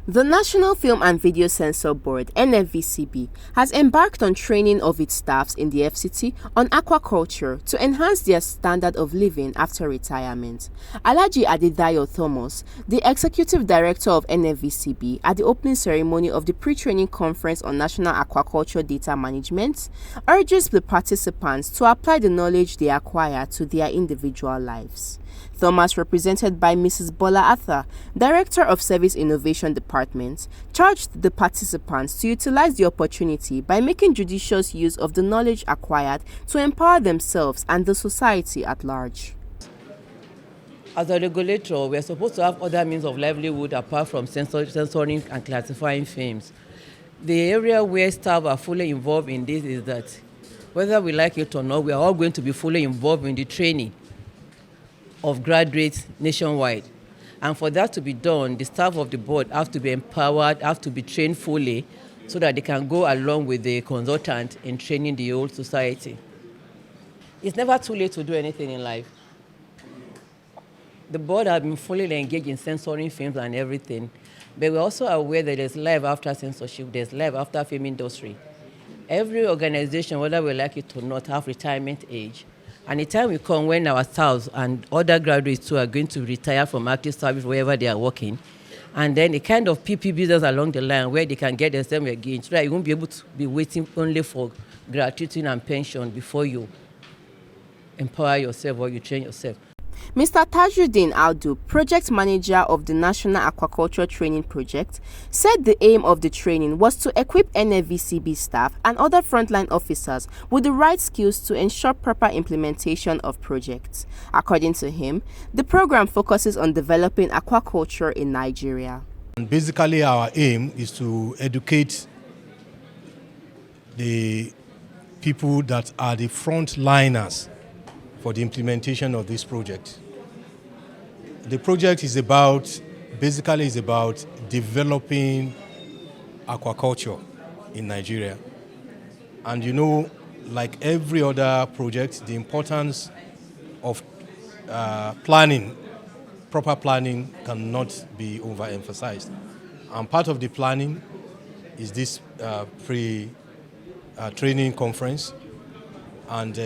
The National Film and Video Censor Board (NFVCB) has embarked on training of its staffs in the FCT on aquaculture to enhance their standard of living after retirement. Alhaji Adedayo Thomas, the Executive Director of NFVCB, at the opening ceremony of the pre-training conference on national aquaculture data management, urges the participants to apply the knowledge they acquire to their individual lives. Thomas, represented by Mrs. Bola Athar, Director of Service Innovation Department, charged the participants to utilize the opportunity by making judicious use of the knowledge acquired to empower themselves and the society at large. As a regulator, we are supposed to have other means of livelihood apart from censoring and classifying films. The area where staff are fully involved in this is that, whether we like it or not, we are all going to be fully involved in the training of graduates nationwide. And for that to be done, the staff of the board have to be empowered, have to be trained fully so that they can go along with the consultant in training the whole society. It's never too late to do anything in life. The board has been fully engaged in censoring films and everything, but we're also aware that there's life after censorship, there's life after film industry. Every organization, whether we like it or not, have retirement age. And the time will come when our staffs and other graduates too are going to retire from active service wherever they are working. And then the kind of PP business along the line where they can get themselves again, so that you won't be able to be waiting only for gratuity and pension before you empower yourself or you train yourself. Mr. Tajudeen Audu, project manager of the National Aquaculture Training Project, said the aim of the training was to equip NFVCB staff and other frontline officers with the right skills to ensure proper implementation of projects. According to him, the program focuses on developing aquaculture in Nigeria. And basically, our aim is to educate the people that are the frontliners for the implementation of this project. The project is basically about developing aquaculture in Nigeria. And you know, like every other project, the importance of proper planning cannot be overemphasized. And part of the planning is this pre-training conference. And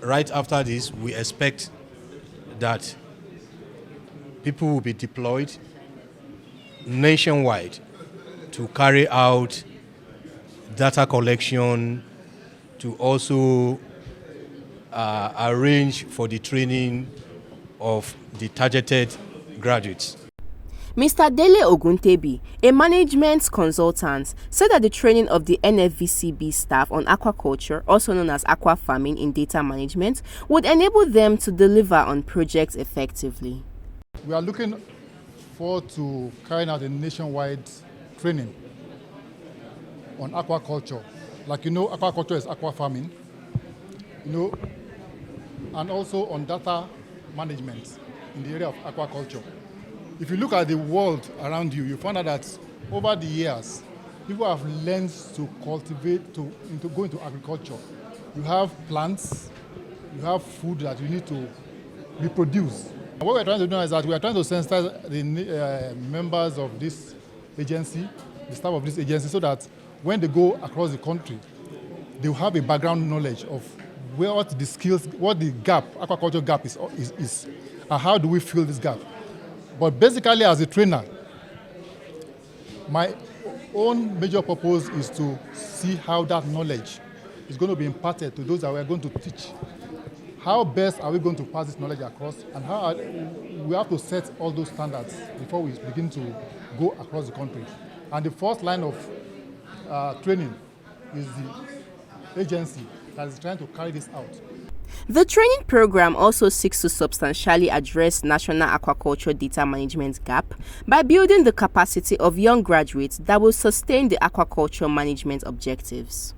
right after this, we expect that people will be deployed nationwide to carry out data collection, to also arrange for the training of the targeted graduates. Mr. Dele Oguntebi, a management consultant, said that the training of the NFVCB staff on aquaculture, also known as aqua farming in data management, would enable them to deliver on projects effectively. We are looking forward to carrying out a nationwide training on aquaculture. Like you know, aquaculture is aqua farming, and also on data management in the area of aquaculture. If you look at the world around you, you find out that over the years, people have learned to cultivate, to go into agriculture. You have plants, you have food that you need to reproduce. And what we're trying to do is that we are trying to sensitize the members of this agency, the staff of this agency, so that when they go across the country, they will have a background knowledge of what the skills, what the gap, aquaculture gap is, and how do we fill this gap. But basically, as a trainer, my own major purpose is to see how that knowledge is going to be imparted to those that we are going to teach. How best are we going to pass this knowledge across, and how we have to set all those standards before we begin to go across the country. And the first line of training is the agency that is trying to carry this out. The training program also seeks to substantially address national aquaculture data management gap by building the capacity of young graduates that will sustain the aquaculture management objectives.